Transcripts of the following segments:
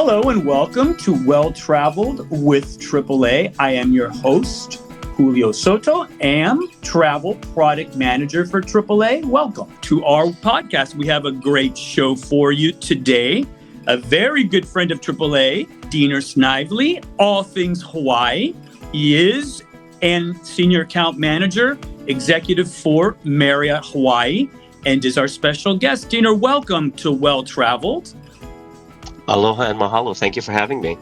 Hello and welcome to Well Traveled with AAA. I am your host, Julio Soto, am Travel Product Manager for AAA. Welcome to our podcast. We have a great show for you today. A very good friend of AAA, Deaner Snively, all things Hawaii. He is and Senior Account Manager, Executive for Marriott Hawaii, and is our special guest. Deaner, welcome to Well Traveled. Aloha and Mahalo. Thank you for having me.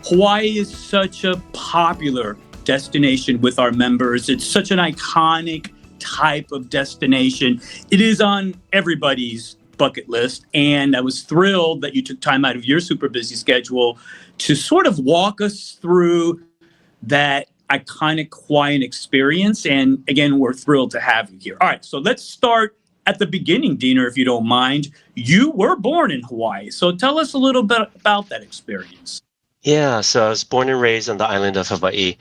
Hawaii is such a popular destination with our members. It's such an iconic type of destination. It is on everybody's bucket list. And I was thrilled that you took time out of your super busy schedule to sort of walk us through that iconic Hawaiian experience. And again, we're thrilled to have you here. All right, so let's start at the beginning, Deaner, if you don't mind. You were born in Hawaii, so tell us a little bit about that experience. Yeah, so I was born and raised on the island of Hawaii.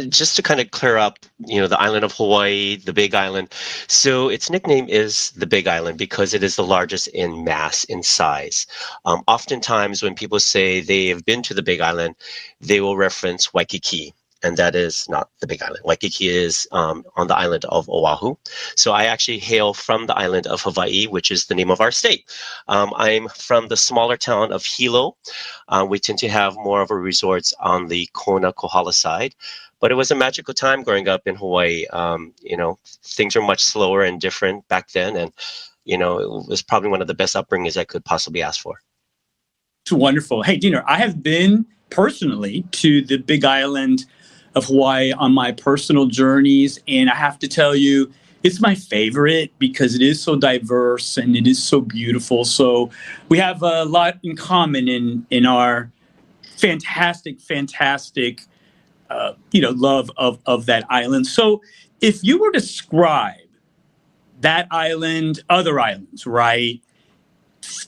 Just to kind of clear up, the island of Hawaii, the Big Island. So its nickname is the Big Island because it is the largest in mass, in size. Oftentimes when people say they have been to the Big Island, they will reference Waikiki. And that is not the Big Island. Waikiki is on the island of Oahu. So I actually hail from the island of Hawaii, which is the name of our state. I'm from the smaller town of Hilo. We tend to have more of a resorts on the Kona, Kohala side. But it was a magical time growing up in Hawaii. Things were much slower and different back then. And, it was probably one of the best upbringings I could possibly ask for. It's wonderful. Hey, Deaner, I have been personally to the Big Island of Hawaii on my personal journeys. And I have to tell you, it's my favorite because it is so diverse and it is so beautiful. So we have a lot in common in our fantastic, love of that island. So if you were to describe that island, other islands, right,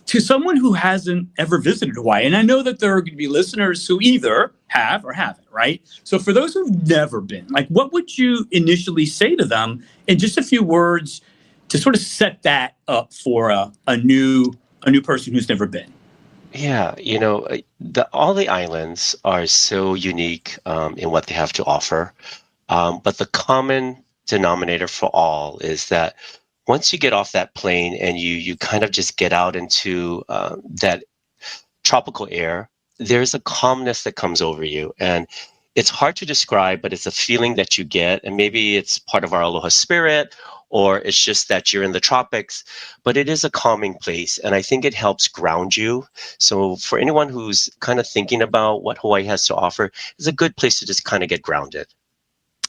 to someone who hasn't ever visited Hawaii, and I know that there are going to be listeners who either have or haven't, right? So for those who've never been, what would you initially say to them in just a few words to sort of set that up for a new person who's never been? Yeah, all the islands are so unique in what they have to offer. But the common denominator for all is that once you get off that plane and you kind of just get out into that tropical air, there's a calmness that comes over you. And it's hard to describe, but it's a feeling that you get. And maybe it's part of our aloha spirit, or it's just that you're in the tropics, but it is a calming place. And I think it helps ground you. So for anyone who's kind of thinking about what Hawaii has to offer, it's a good place to just kind of get grounded.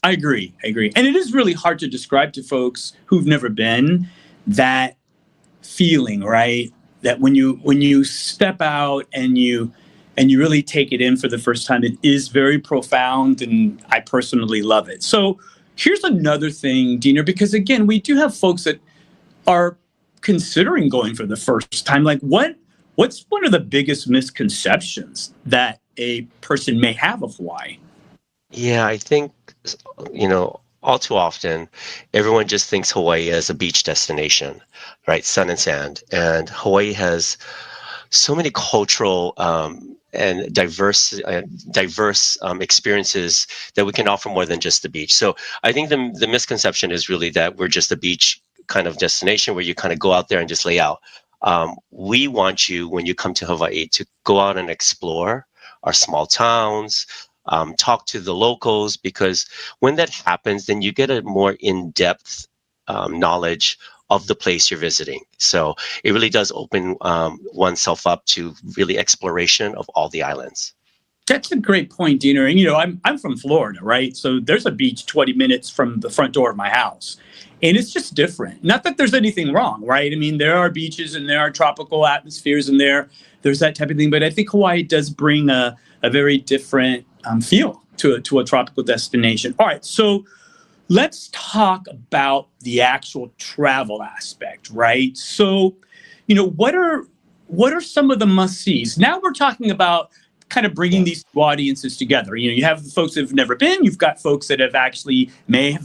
I agree. And it is really hard to describe to folks who've never been that feeling, right? That when you step out and you really take it in for the first time, it is very profound, and I personally love it. So here's another thing, Deaner, because again, we do have folks that are considering going for the first time. What's one of the biggest misconceptions that a person may have of Hawaii? Yeah, I think, all too often, everyone just thinks Hawaii as a beach destination, right? Sun and sand. And Hawaii has so many cultural and diverse experiences that we can offer more than just the beach. So I think the misconception is really that we're just a beach kind of destination where you kind of go out there and just lay out. We want you, when you come to Hawaii, to go out and explore our small towns, talk to the locals, because when that happens, then you get a more in-depth knowledge of the place you're visiting. So it really does open oneself up to really exploration of all the islands. That's a great point, Deaner. And I'm from Florida, right? So there's a beach 20 minutes from the front door of my house. And it's just different. Not that there's anything wrong, right? I mean, there are beaches and there are tropical atmospheres and there's that type of thing. But I think Hawaii does bring a very different feel to a tropical destination. All right, so let's talk about the actual travel aspect, right? So, what are some of the must-sees? Now we're talking about kind of bringing these two audiences together. You have folks that have never been, you've got folks that have actually may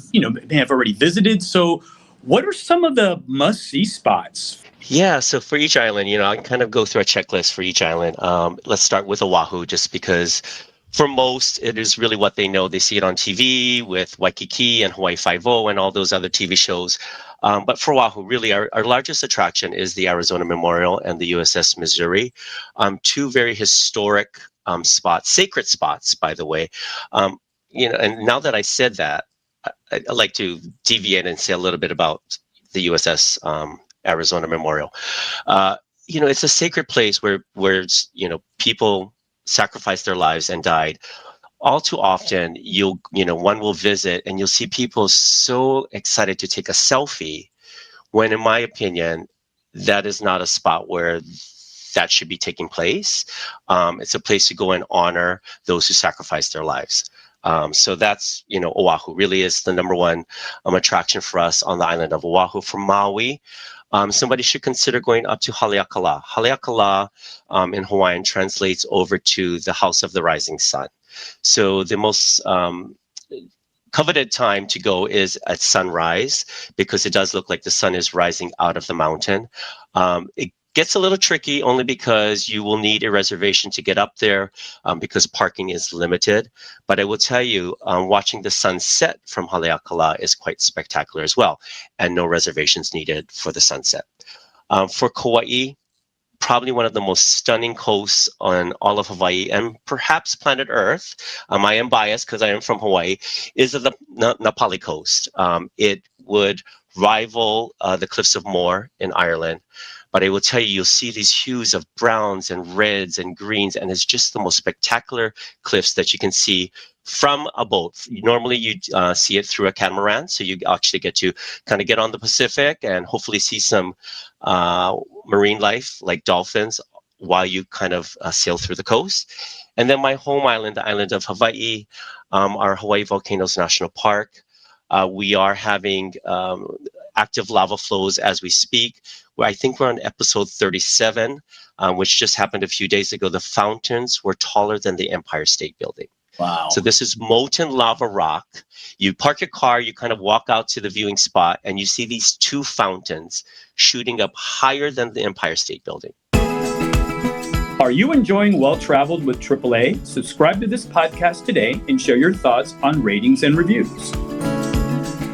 have already visited. So What are some of the must-see spots? Yeah, so for each island, I can kind of go through a checklist for each island. Let's start with Oahu, just because for most, it is really what they know. They see it on TV with Waikiki and Hawaii Five-0 and all those other TV shows. But for Oahu, really, our largest attraction is the Arizona Memorial and the USS Missouri, two very historic spots, sacred spots, by the way. And now that I said that, I'd like to deviate and say a little bit about the USS Arizona Memorial. It's a sacred place where people sacrificed their lives and died. All too often, one will visit and you'll see people so excited to take a selfie, when in my opinion, that is not a spot where that should be taking place. It's a place to go and honor those who sacrificed their lives. So that's, Oahu really is the number one attraction for us on the island of Oahu. For Maui, somebody should consider going up to Haleakala. Haleakala in Hawaiian translates over to the House of the Rising Sun. So the most coveted time to go is at sunrise, because it does look like the sun is rising out of the mountain. It gets a little tricky only because you will need a reservation to get up there, because parking is limited. But I will tell you, watching the sunset from Haleakala is quite spectacular as well, and no reservations needed for the sunset. For Kauai, probably one of the most stunning coasts on all of Hawaii and perhaps planet Earth. I am biased because I am from Hawaii, is the Napali coast. It would rival the Cliffs of Moher in Ireland. But I will tell you, you'll see these hues of browns and reds and greens, and it's just the most spectacular cliffs that you can see from a boat. Normally, you see it through a catamaran, so you actually get to kind of get on the Pacific and hopefully see some marine life like dolphins while you kind of sail through the coast. And then my home island, the island of Hawaii, our Hawaii Volcanoes National Park. We are having active lava flows as we speak. I think we're on episode 37, which just happened a few days ago. The fountains were taller than the Empire State Building. Wow. So this is molten lava rock. You park your car, you kind of walk out to the viewing spot, and you see these two fountains shooting up higher than the Empire State Building. Are you enjoying Well Traveled with AAA? Subscribe to this podcast today and share your thoughts on ratings and reviews.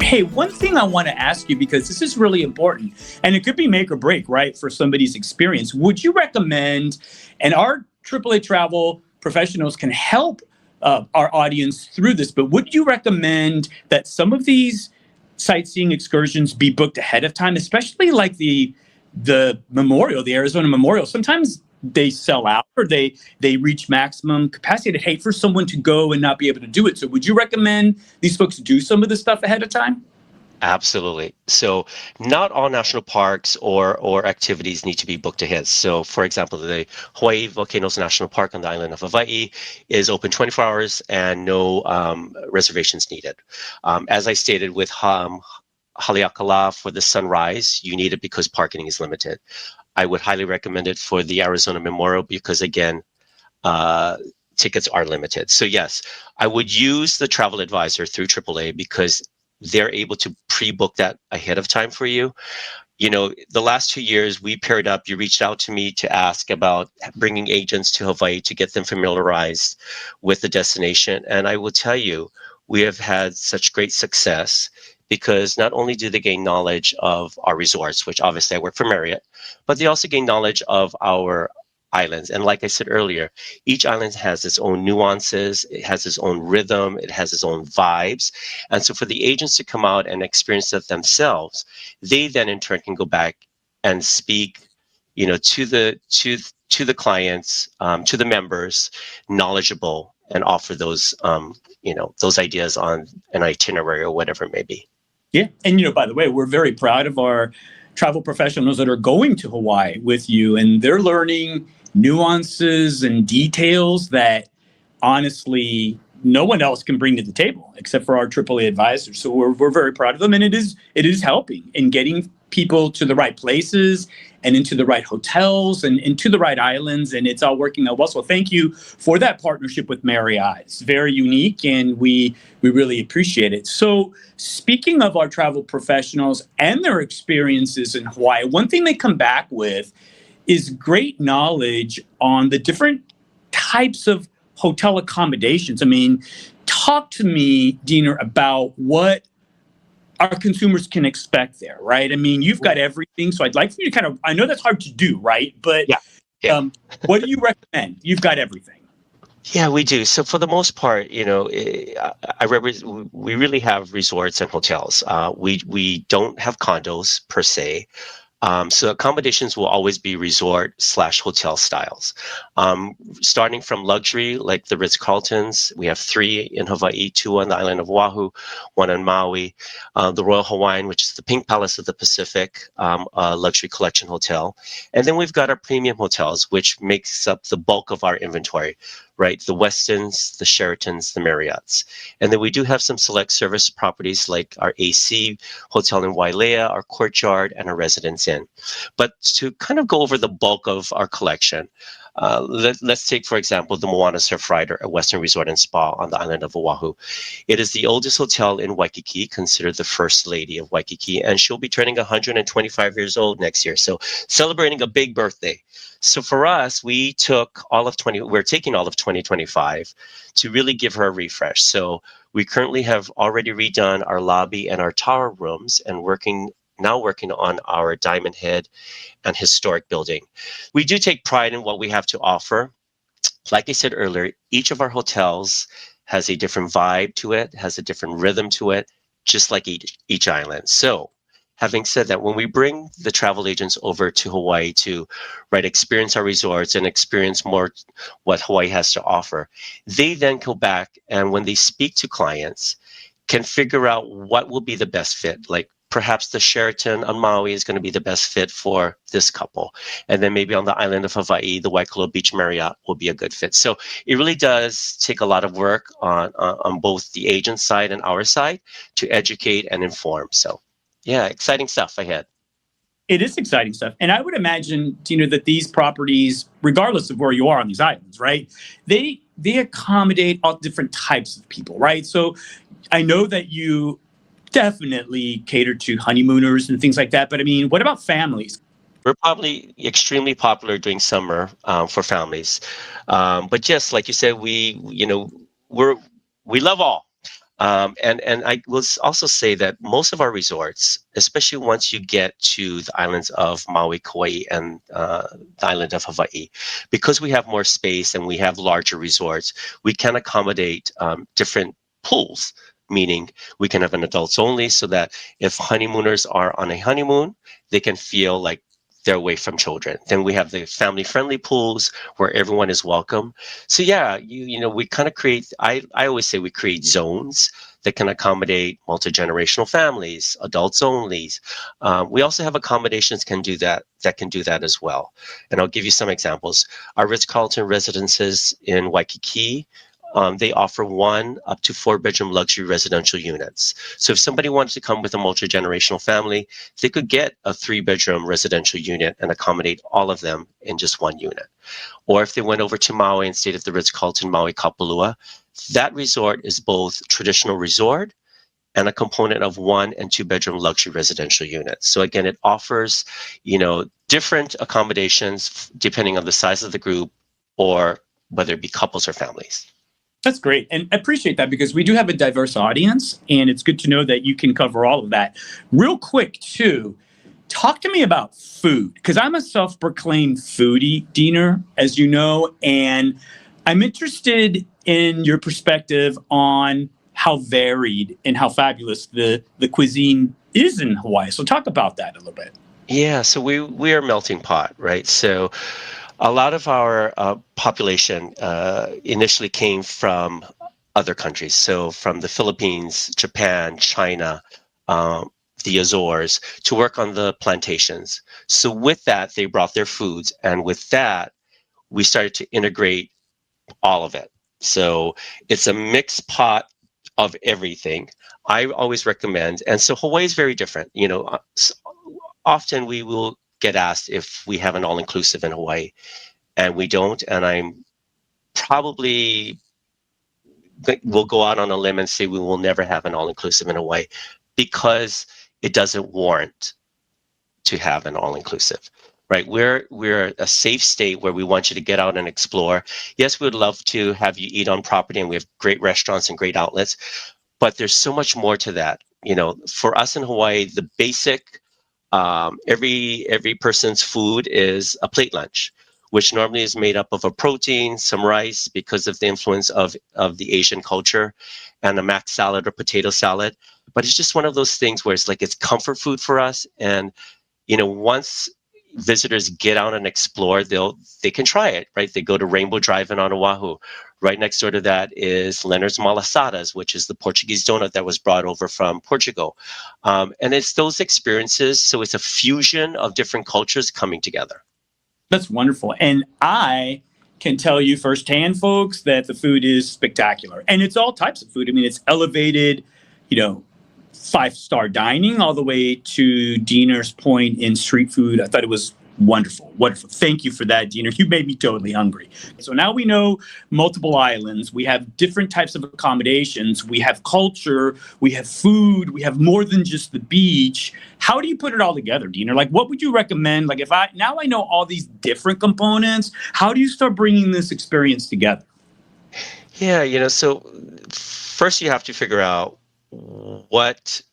Hey, one thing I want to ask you, because this is really important, and it could be make or break, right, for somebody's experience. Would you recommend, and our AAA travel professionals can help our audience through this, but would you recommend that some of these sightseeing excursions be booked ahead of time, especially like the memorial, the Arizona Memorial? Sometimes they sell out or they reach maximum capacity. I'd hate for someone to go and not be able to do it. So would you recommend these folks do some of this stuff ahead of time? Absolutely. So not all national parks or activities need to be booked ahead. So for example, the Hawaii Volcanoes National Park on the island of Hawaii is open 24 hours and no reservations needed. As I stated with Haleakala, for the sunrise, you need it because parking is limited. I would highly recommend it for the Arizona Memorial because, again, tickets are limited. So yes, I would use the travel advisor through AAA because they're able to pre-book that ahead of time for you. The last 2 years we paired up, you reached out to me to ask about bringing agents to Hawaii to get them familiarized with the destination. And I will tell you, we have had such great success because not only do they gain knowledge of our resorts, which obviously I work for Marriott, but they also gain knowledge of our islands. And like I said earlier, each island has its own nuances, it has its own rhythm, it has its own vibes. And so for the agents to come out and experience that themselves, they then in turn can go back and speak, to the clients, to the members, knowledgeable, and offer those those ideas on an itinerary or whatever it may be. Yeah. And, by the way, we're very proud of our travel professionals that are going to Hawaii with you, and they're learning nuances and details that honestly no one else can bring to the table except for our AAA advisors. So we're very proud of them, and it is helping in getting people to the right places and into the right hotels and into the right islands, and it's all working out well. So thank you for that partnership with Marriott. It's very unique, and we really appreciate it. So speaking of our travel professionals and their experiences in Hawaii, one thing they come back with is great knowledge on the different types of hotel accommodations. I mean, talk to me, Deaner, about what our consumers can expect there, right? I mean, you've got everything, so I'd like for you to kind of, I know that's hard to do, right? But Yeah. what do you recommend? You've got everything. Yeah, we do. So for the most part, we really have resorts and hotels. We don't have condos per se. So accommodations will always be resort/hotel styles. Starting from luxury, like the Ritz-Carltons, we have 3 in Hawaii, 2 on the island of Oahu, 1 on Maui. The Royal Hawaiian, which is the Pink Palace of the Pacific, a luxury collection hotel. And then we've got our premium hotels, which makes up the bulk of our inventory, right? The Westins, the Sheratons, the Marriotts. And then we do have some select service properties like our AC Hotel in Wailea, our Courtyard, and our Residence Inn. But to kind of go over the bulk of our collection, let's take, for example, the Moana Surf Rider, a Western Resort and Spa on the island of Oahu. It is the oldest hotel in Waikiki, considered the first lady of Waikiki, and she'll be turning 125 years old next year. So celebrating a big birthday. So for us, we're taking all of 2025 to really give her a refresh. So we currently have already redone our lobby and our tower rooms and now working on our Diamond Head and historic building. We do take pride in what we have to offer. Like I said earlier, each of our hotels has a different vibe to it, has a different rhythm to it, just like each island. So having said that, when we bring the travel agents over to Hawaii to experience our resorts and experience more what Hawaii has to offer, they then go back and when they speak to clients, can figure out what will be the best fit. Like perhaps the Sheraton on Maui is going to be the best fit for this couple. And then maybe on the island of Hawaii, the Waikoloa Beach Marriott will be a good fit. So it really does take a lot of work on both the agent side and our side to educate and inform. So yeah, exciting stuff ahead. It is exciting stuff. And I would imagine, that these properties, regardless of where you are on these islands, right, they accommodate all different types of people, right? So I know that you definitely cater to honeymooners and things like that. But I mean, what about families? We're probably extremely popular during summer for families. But just like you said, we love all. And I will also say that most of our resorts, especially once you get to the islands of Maui, Kauai, and the island of Hawaii, because we have more space and we have larger resorts, we can accommodate different pools, meaning we can have an adults only so that if honeymooners are on a honeymoon, they can feel like they're away from children. Then we have the family-friendly pools where everyone is welcome. So yeah, we kind of create, I always say we create zones that can accommodate multi-generational families, adults only. We also have accommodations that can do that as well. And I'll give you some examples. Our Ritz-Carlton residences in Waikiki, they offer 1 up to 4-bedroom luxury residential units. So if somebody wanted to come with a multi-generational family, they could get a 3-bedroom residential unit and accommodate all of them in just 1 unit. Or if they went over to Maui and stayed at the Ritz-Carlton Maui Kapalua, that resort is both traditional resort and a component of 1 and 2-bedroom luxury residential units. So again, it offers, different accommodations depending on the size of the group or whether it be couples or families. That's great. And I appreciate that because we do have a diverse audience, and it's good to know that you can cover all of that. Real quick, too, talk to me about food, because I'm a self-proclaimed foodie, Deaner, as you know, and I'm interested in your perspective on how varied and how fabulous the cuisine is in Hawaii. So talk about that a little bit. Yeah, so we are a melting pot, right? So a lot of our population initially came from other countries. So from the Philippines, Japan, China, the Azores, to work on the plantations. So with that, they brought their foods. And with that, we started to integrate all of it. So it's a mixed pot of everything. I always recommend. And so Hawaii is very different. often we will get asked if we have an all-inclusive in Hawaii, and we don't. And I'm probably will go out on a limb and say we will never have an all-inclusive in Hawaii because it doesn't warrant to have an all-inclusive. Right, we're a safe state where we want you to get out and explore. Yes, we would love to have you eat on property, and we have great restaurants and great outlets, but there's so much more to that. For us in Hawaii, the basic every person's food is a plate lunch, which normally is made up of a protein, some rice because of the influence of the Asian culture, and a mac salad or potato salad. But it's just one of those things where it's comfort food for us, and once visitors get out and explore, they can try it, right? They go to Rainbow Drive-In on Oahu. Right next door to that is Leonard's Malasadas, which is the Portuguese donut that was brought over from Portugal. And it's those experiences. So it's a fusion of different cultures coming together. That's wonderful. And I can tell you firsthand, folks, that the food is spectacular. And it's all types of food. I mean, it's elevated, 5-star dining all the way to Deaner's point in street food. I thought it was wonderful. Wonderful. Thank you for that, Deaner. You made me totally hungry. So now we know multiple islands. We have different types of accommodations. We have culture. We have food. We have more than just the beach. How do you put it all together, Deaner? What would you recommend? If I know all these different components, how do you start bringing this experience together? Yeah, so first you have to figure out what's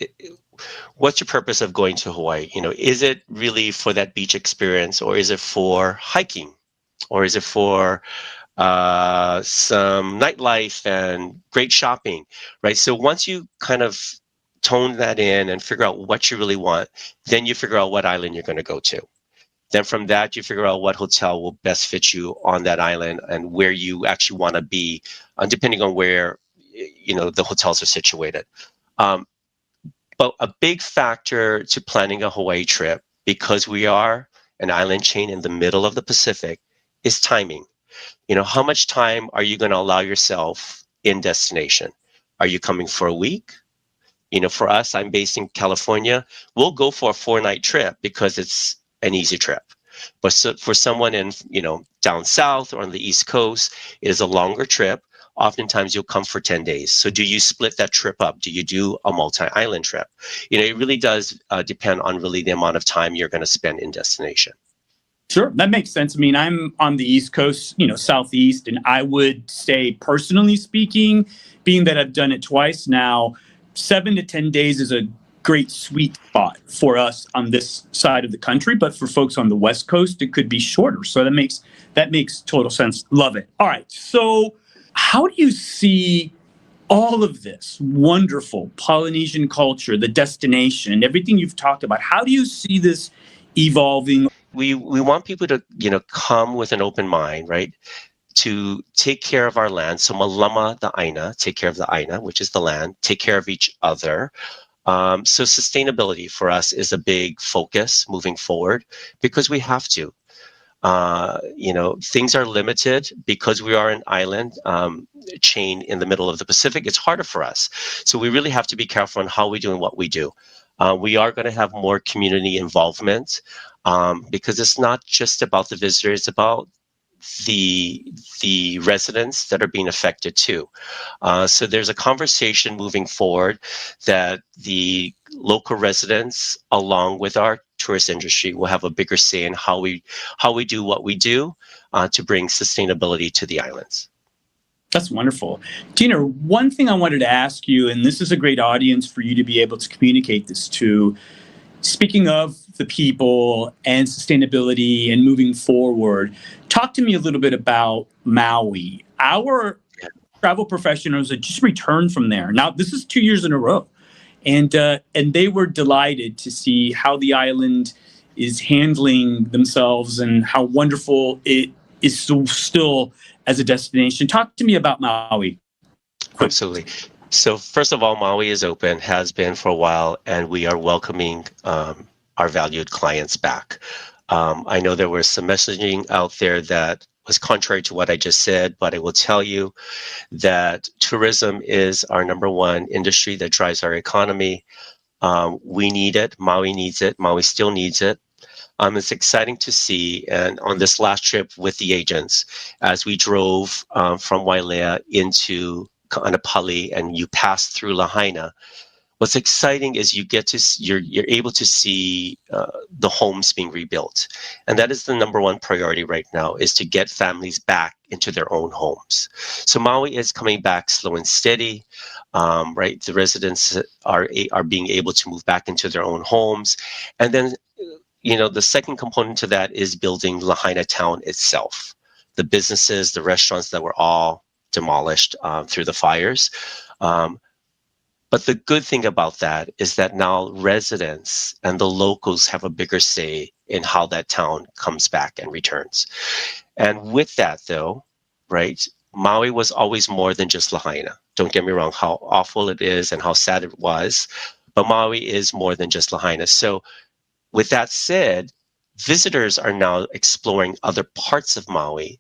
your purpose of going to Hawaii? Is it really for that beach experience, or is it for hiking, or is it for some nightlife and great shopping, right? So once you kind of tone that in and figure out what you really want, then you figure out what island you're going to go to. Then from that, you figure out what hotel will best fit you on that island and where you actually want to be, depending on where the hotels are situated. But a big factor to planning a Hawaii trip, because we are an island chain in the middle of the Pacific, is timing. How much time are you going to allow yourself in destination? Are you coming for a week? For us, I'm based in California. We'll go for a 4-night trip because it's an easy trip. But for someone in, down south or on the East Coast, it is a longer trip. Oftentimes you'll come for 10 days. So do you split that trip up? Do you do a multi-island trip? It really does depend on really the amount of time you're going to spend in destination. Sure, that makes sense. I mean, I'm on the East Coast, Southeast, and I would say, personally speaking, being that I've done it twice now, 7 to 10 days is a great sweet spot for us on this side of the country. But for folks on the West Coast, it could be shorter. So that makes total sense. Love it. All right. So how do you see all of this wonderful Polynesian culture, the destination, everything you've talked about? How do you see this evolving? We want people to, come with an open mind, right? To take care of our land. So malama the aina, take care of the aina, which is the land, take care of each other. So sustainability for us is a big focus moving forward because we have to. Things are limited because we are an island chain in the middle of the Pacific. It's harder for us. So we really have to be careful on how we do and what we do. We are going to have more community involvement because it's not just about the visitors, it's about the residents that are being affected too. So there's a conversation moving forward that the local residents, along with our tourist industry, will have a bigger say in how we do what we do to bring sustainability to the islands. That's wonderful. Deaner, one thing I wanted to ask you, and this is a great audience for you to be able to communicate this to, speaking of the people and sustainability and moving forward, talk to me a little bit about Maui. Our travel professionals had just returned from there. Now, this is 2 years in a row. And they were delighted to see how the island is handling themselves and how wonderful it is still as a destination. Talk to me about Maui. Absolutely. So first of all, Maui is open, has been for a while, and we are welcoming our valued clients back. I know there was some messaging out there that was contrary to what I just said, but I will tell you that tourism is our number one industry that drives our economy. We need it. Maui needs it. Maui still needs it. It's exciting to see. And on this last trip with the agents, as we drove from Wailea into Kaanapali and you pass through Lahaina, what's exciting is you're able to see the homes being rebuilt, and that is the number one priority right now, is to get families back into their own homes. So Maui is coming back slow and steady, right? The residents are being able to move back into their own homes, and then the second component to that is building Lahaina town itself, the businesses, the restaurants that were all demolished through the fires. But the good thing about that is that now residents and the locals have a bigger say in how that town comes back and returns. And with that, though, right, Maui was always more than just Lahaina. Don't get me wrong, how awful it is and how sad it was, but Maui is more than just Lahaina. So with that said, visitors are now exploring other parts of Maui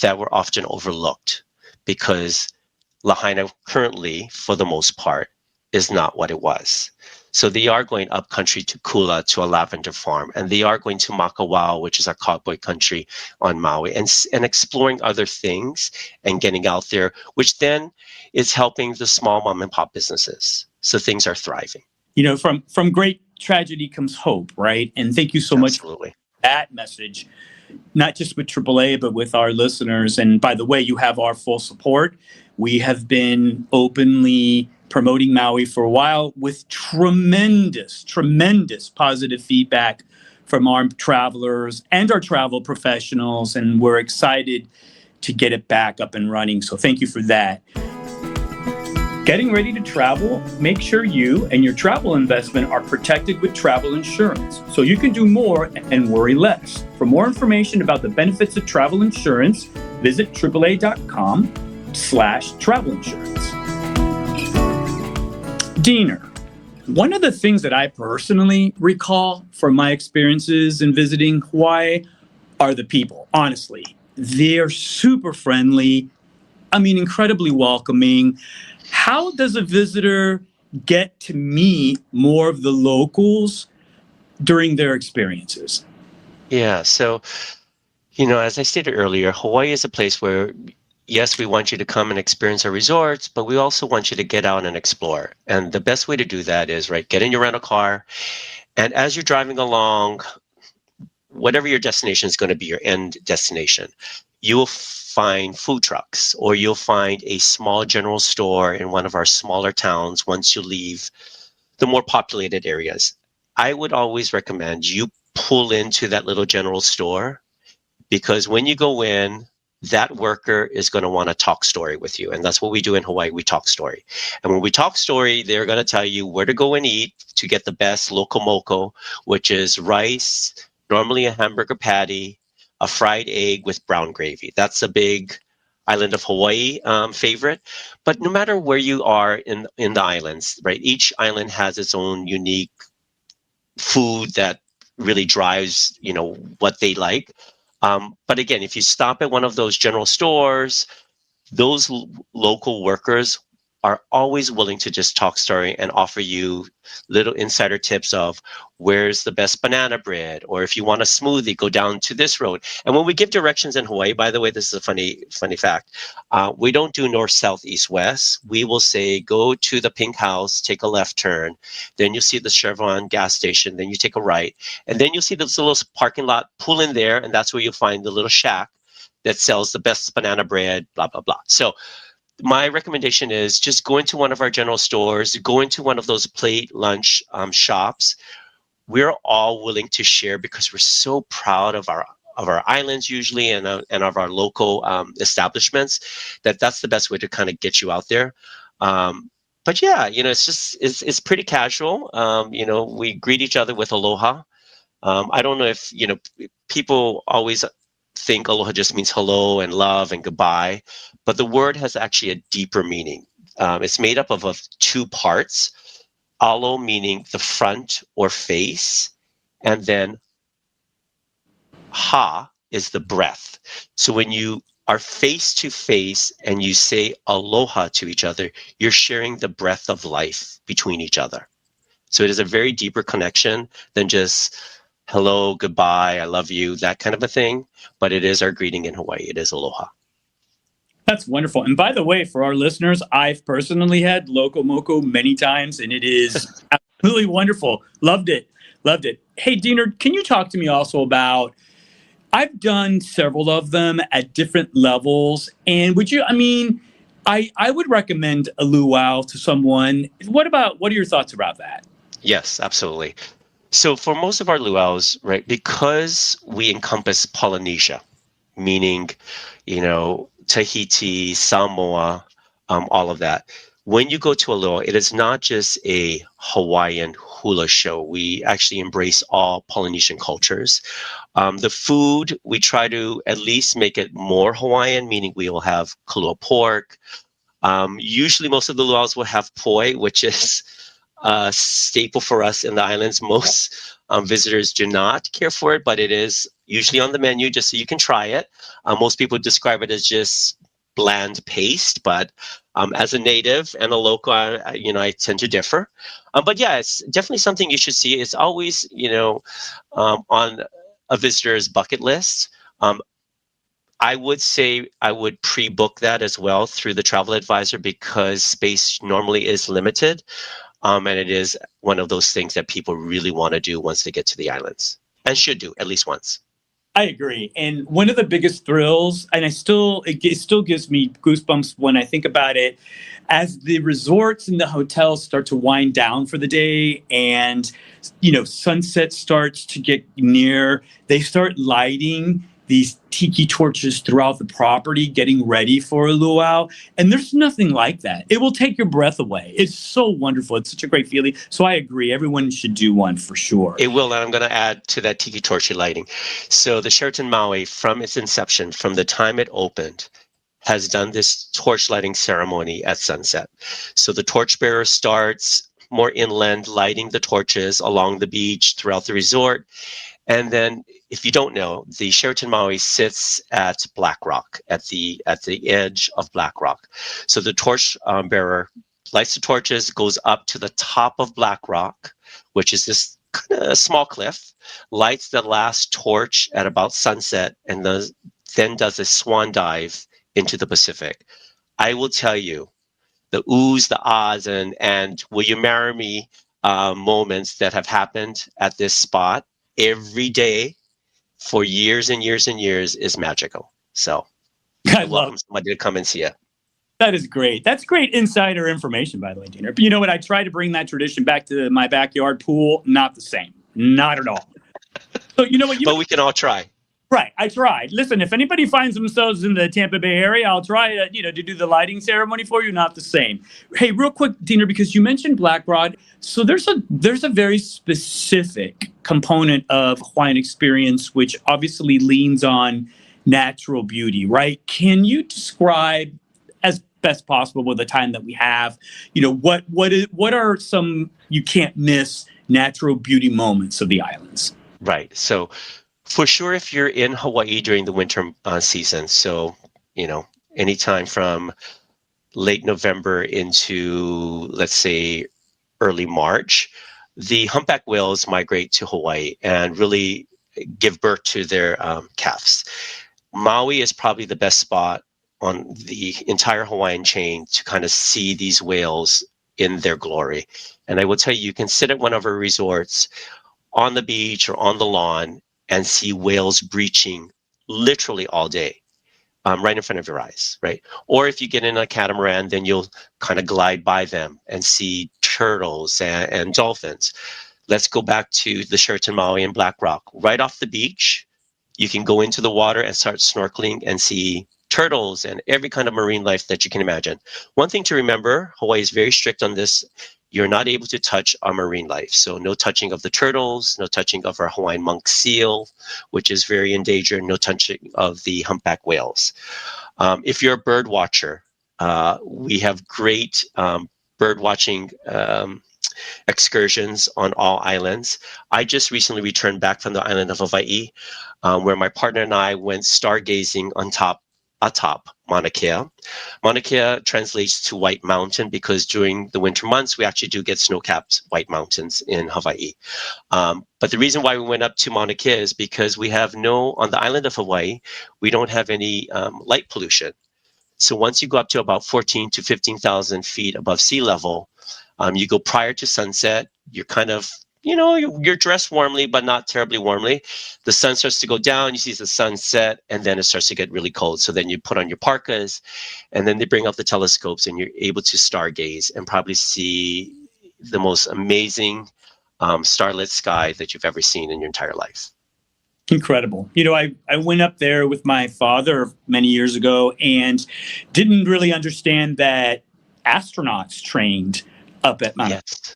that were often overlooked, because Lahaina currently, for the most part, is not what it was. So they are going up country to Kula, to a lavender farm, and they are going to Makawao, which is our cowboy country on Maui, and exploring other things and getting out there, which then is helping the small mom and pop businesses. So things are thriving. From great tragedy comes hope, right? And thank you so much for that message, not just with AAA, but with our listeners. And by the way, you have our full support. We have been openly promoting Maui for a while with tremendous positive feedback from our travelers and our travel professionals. And we're excited to get it back up and running. So thank you for that. Getting ready to travel? Make sure you and your travel investment are protected with travel insurance, so you can do more and worry less. For more information about the benefits of travel insurance, visit AAA.com/travel insurance. Deaner, one of the things that I personally recall from my experiences in visiting Hawaii are the people. Honestly, they're super friendly. Incredibly welcoming. How does a visitor get to meet more of the locals during their experiences? Yeah, so, as I stated earlier, Hawaii is a place where, yes, we want you to come and experience our resorts, but we also want you to get out and explore. And the best way to do that is, right, get in your rental car, and as you're driving along, whatever your destination is going to be, your end destination, you will find food trucks, or you'll find a small general store in one of our smaller towns once you leave the more populated areas. I would always recommend you pull into that little general store, because when you go in, that worker is going to want to talk story with you. And that's what we do in Hawaii. We talk story. And when we talk story, they're going to tell you where to go and eat to get the best loco moco, which is rice, normally a hamburger patty, a fried egg with brown gravy. That's a big island of Hawaii favorite. But no matter where you are in the islands, right, each island has its own unique food that really drives, what they like. But again, if you stop at one of those general stores, those local workers are always willing to just talk story and offer you little insider tips of where's the best banana bread, or if you want a smoothie, go down to this road. And when we give directions in Hawaii, by the way, this is a funny fact, we don't do north, south, east, west. We will say, go to the pink house, take a left turn, then you'll see the Chevron gas station, then you take a right, and then you'll see this little parking lot, pull in there, and that's where you'll find the little shack that sells the best banana bread, blah, blah, blah. So my recommendation is just go into one of our general stores, go into one of those plate lunch shops. We're all willing to share because we're so proud of our islands usually, and of our local establishments, that's the best way to kind of get you out there. But yeah, it's pretty casual. We greet each other with aloha. I don't know if people always think aloha just means hello and love and goodbye, but the word has actually a deeper meaning. It's made up of two parts. Alo meaning the front or face, and then ha is the breath. So when you are face to face and you say aloha to each other, you're sharing the breath of life between each other. So it is a very deeper connection than just hello, goodbye, I love you, that kind of a thing. But it is our greeting in Hawaii. It is aloha. That's wonderful. And by the way, for our listeners, I've personally had Loco Moco many times, and it is absolutely wonderful. Loved it. Loved it. Hey, Deaner, can you talk to me also about, I've done several of them at different levels. And I would recommend a luau to someone. What are your thoughts about that? Yes, absolutely. So for most of our luau's, right, because we encompass Polynesia, meaning, Tahiti, Samoa, all of that. When you go to a luau, it is not just a Hawaiian hula show. We actually embrace all Polynesian cultures. The food, we try to at least make it more Hawaiian, meaning we will have kalua pork. Usually most of the luau's will have poi, which is a staple for us in the islands. Most visitors do not care for it, but it is usually on the menu just so you can try it. Most people describe it as just bland paste, but as a native and a local, I tend to differ. But yeah, it's definitely something you should see. It's always, on a visitor's bucket list. I would say I would pre-book that as well through the travel advisor because space normally is limited. And it is one of those things that people really want to do once they get to the islands and should do at least once. I agree. And one of the biggest thrills, and it still gives me goosebumps when I think about it, as the resorts and the hotels start to wind down for the day and, sunset starts to get near, they start lighting these tiki torches throughout the property, getting ready for a luau. And there's nothing like that. It will take your breath away. It's so wonderful. It's such a great feeling. So I agree. Everyone should do one for sure. It will. And I'm going to add to that tiki torch lighting. So the Sheraton Maui, from its inception, from the time it opened, has done this torch lighting ceremony at sunset. So the torchbearer starts more inland, lighting the torches along the beach throughout the resort. And then, if you don't know, the Sheraton Maui sits at Black Rock, at the edge of Black Rock. So the torch bearer lights the torches, goes up to the top of Black Rock, which is this kind of small cliff, lights the last torch at about sunset, and then does a swan dive into the Pacific. I will tell you, the oohs, the ahs, and will you marry me moments that have happened at this spot every day for years and years and years is magical. So I welcome somebody to come and see it. That is great. That's great insider information, by the way, Deaner. But you know what? I try to bring that tradition back to my backyard pool. Not the same. Not at all. So you know what? But we can all try. Right. I tried. Listen, if anybody finds themselves in the Tampa Bay area, I'll try to do the lighting ceremony for you. Not the same. Hey, real quick, Deaner, because you mentioned Black Rod. So there's a very specific component of Hawaiian experience, which obviously leans on natural beauty, right? Can you describe, as best possible with the time that we have, what are some you can't miss natural beauty moments of the islands? Right. So for sure, if you're in Hawaii during the winter season, so, anytime from late November into, let's say, early March, the humpback whales migrate to Hawaii and really give birth to their calves. Maui is probably the best spot on the entire Hawaiian chain to kind of see these whales in their glory. And I will tell you can sit at one of our resorts on the beach or on the lawn and see whales breaching literally all day, right in front of your eyes, right? Or if you get in a catamaran, then you'll kind of glide by them and see turtles and dolphins. Let's go back to the Sheraton Maui and Black Rock. Right off the beach, you can go into the water and start snorkeling and see turtles and every kind of marine life that you can imagine. One thing to remember, Hawaii is very strict on this. You're not able to touch our marine life. So no touching of the turtles, no touching of our Hawaiian monk seal, which is very endangered, no touching of the humpback whales. If you're a bird watcher, we have great bird watching excursions on all islands. I just recently returned back from the island of Hawaii, where my partner and I went stargazing atop Mauna Kea. Mauna Kea translates to White Mountain because during the winter months, we actually do get snow-capped white mountains in Hawaii. But the reason why we went up to Mauna Kea is because on the island of Hawaii, we don't have any light pollution. So once you go up to about 14 to 15,000 feet above sea level, you go prior to sunset, you're kind of, you're dressed warmly, but not terribly warmly. The sun starts to go down, you see the sunset, and then it starts to get really cold. So then you put on your parkas, and then they bring out the telescopes, and you're able to stargaze and probably see the most amazing starlit sky that you've ever seen in your entire life. Incredible. I went up there with my father many years ago and didn't really understand that astronauts trained up at Mount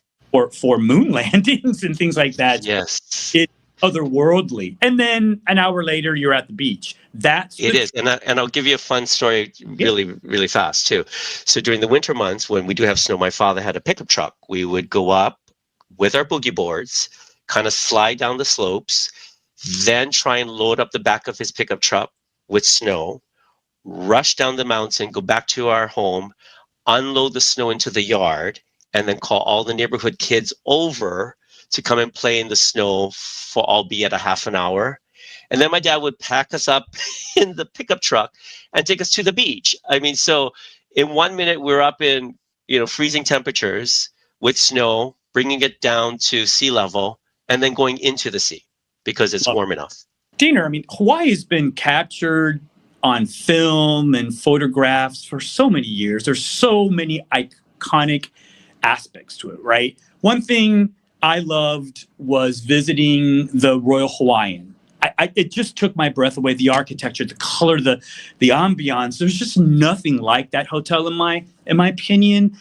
for moon landings and things like that. Yes. It's otherworldly. And then an hour later, you're at the beach. It is. And I'll give you a fun story really, really fast, too. So during the winter months, when we do have snow, my father had a pickup truck. We would go up with our boogie boards, kind of slide down the slopes, then try and load up the back of his pickup truck with snow, rush down the mountain, go back to our home, unload the snow into the yard, and then call all the neighborhood kids over to come and play in the snow for albeit a half an hour. And then my dad would pack us up in the pickup truck and take us to the beach. I mean, so in 1 minute, we're up in, freezing temperatures with snow, bringing it down to sea level, and then going into the sea because it's warm enough. Deaner, Hawaii has been captured on film and photographs for so many years. There's so many iconic aspects to it, right? One thing I loved was visiting the Royal Hawaiian. It just took my breath away. The architecture, the color, the ambiance. There's just nothing like that hotel in my opinion.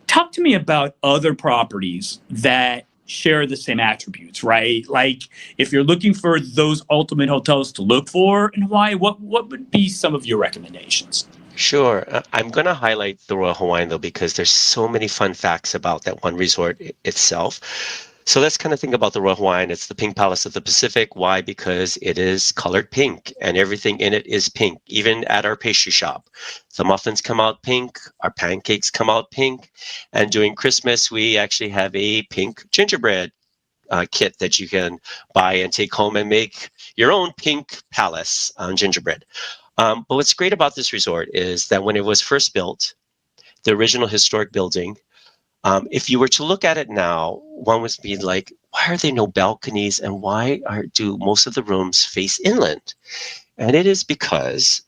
Talk to me about other properties that share the same attributes, right? Like if you're looking for those ultimate hotels to look for in Hawaii, what would be some of your recommendations? Sure. I'm going to highlight the Royal Hawaiian, though, because there's so many fun facts about that one resort itself. So let's kind of think about the Royal Hawaiian. It's the Pink Palace of the Pacific. Why? Because it is colored pink and everything in it is pink, even at our pastry shop. The muffins come out pink, our pancakes come out pink, and during Christmas, we actually have a pink gingerbread kit that you can buy and take home and make your own pink palace gingerbread. But what's great about this resort is that when it was first built, the original historic building, if you were to look at it now, one would be like, why are there no balconies and why do most of the rooms face inland? And it is because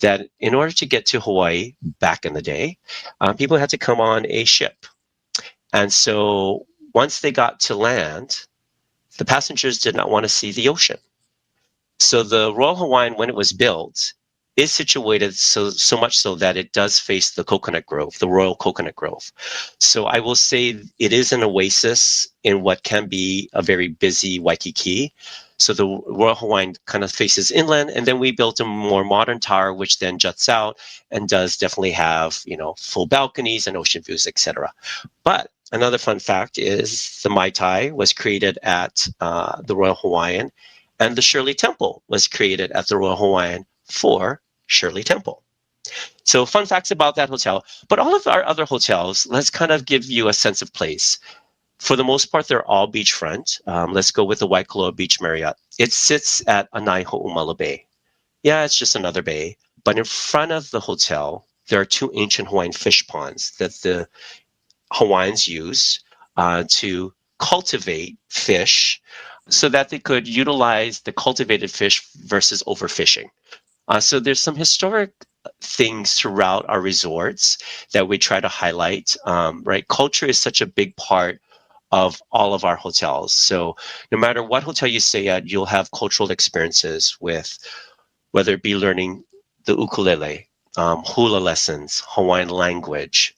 that in order to get to Hawaii back in the day, people had to come on a ship. And so once they got to land, the passengers did not want to see the ocean. So the Royal Hawaiian, when it was built, is situated so much so that it does face the coconut grove, the Royal Coconut Grove. So I will say it is an oasis in what can be a very busy Waikiki. So the Royal Hawaiian kind of faces inland, and then we built a more modern tower, which then juts out and does definitely have, full balconies and ocean views, etc. But another fun fact is the Mai Tai was created at the Royal Hawaiian, and the Shirley Temple was created at the Royal Hawaiian for Shirley Temple. So fun facts about that hotel. But all of our other hotels, let's kind of give you a sense of place. For the most part, they're all beachfront. Let's go with the Waikoloa Beach Marriott. It sits at Anaiho'omala Bay. Yeah, it's just another bay. But in front of the hotel, there are two ancient Hawaiian fish ponds that the Hawaiians use to cultivate fish so that they could utilize the cultivated fish versus overfishing. So there's some historic things throughout our resorts that we try to highlight, right? Culture is such a big part of all of our hotels. So no matter what hotel you stay at, you'll have cultural experiences with, whether it be learning the ukulele, hula lessons, Hawaiian language.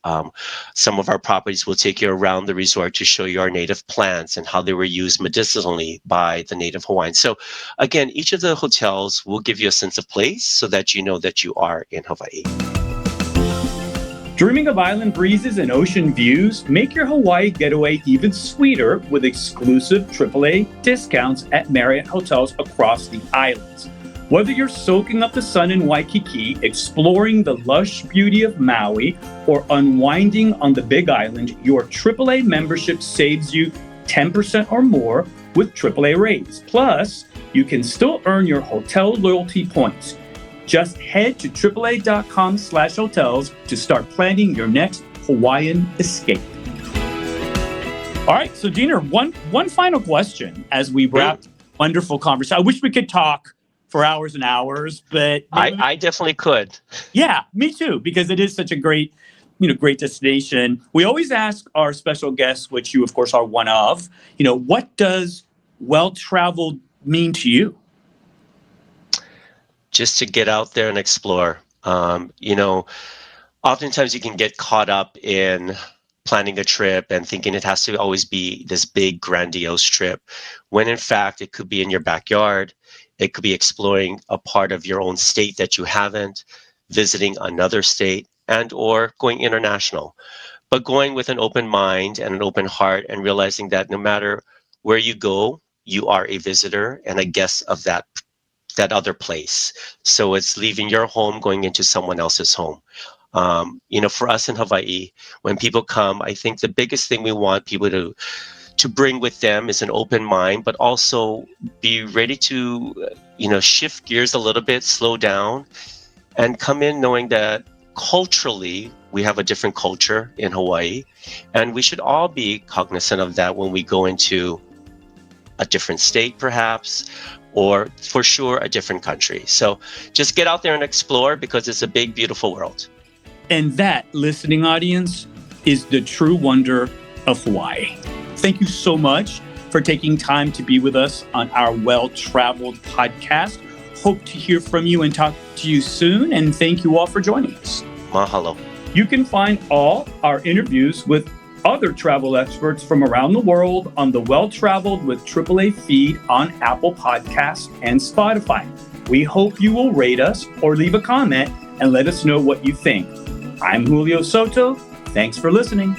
Some of our properties will take you around the resort to show you our native plants and how they were used medicinally by the native Hawaiians. So again, each of the hotels will give you a sense of place so that you know that you are in Hawaii. Dreaming of island breezes and ocean views? Make your Hawaii getaway even sweeter with exclusive AAA discounts at Marriott hotels across the islands. Whether you're soaking up the sun in Waikiki, exploring the lush beauty of Maui, or unwinding on the Big Island, your AAA membership saves you 10% or more with AAA rates. Plus, you can still earn your hotel loyalty points. Just head to AAA.com/hotels to start planning your next Hawaiian escape. All right, so Deaner, one final question as we wrap wonderful conversation. I wish we could talk for hours and hours, but I definitely could. Yeah, me too, because it is such a great destination. We always ask our special guests, which you of course are one of, what does well-traveled mean to you? Just to get out there and explore. Oftentimes you can get caught up in planning a trip and thinking it has to always be this big, grandiose trip, when in fact it could be in your backyard. It could be exploring a part of your own state that you haven't, visiting another state, and or going international. But going with an open mind and an open heart and realizing that no matter where you go, you are a visitor and a guest of that other place. So it's leaving your home, going into someone else's home. For us in Hawaii, when people come, I think the biggest thing we want people to bring with them is an open mind, but also be ready to, shift gears a little bit, slow down, and come in knowing that culturally we have a different culture in Hawaii, and we should all be cognizant of that when we go into a different state, perhaps, or for sure a different country. So just get out there and explore, because it's a big, beautiful world. And that, listening audience, is the true wonder of Hawaii. Thank you so much for taking time to be with us on our Well-Traveled podcast. Hope to hear from you and talk to you soon. And thank you all for joining us. Mahalo. You can find all our interviews with other travel experts from around the world on the Well-Traveled with AAA feed on Apple Podcasts and Spotify. We hope you will rate us or leave a comment and let us know what you think. I'm Julio Soto. Thanks for listening.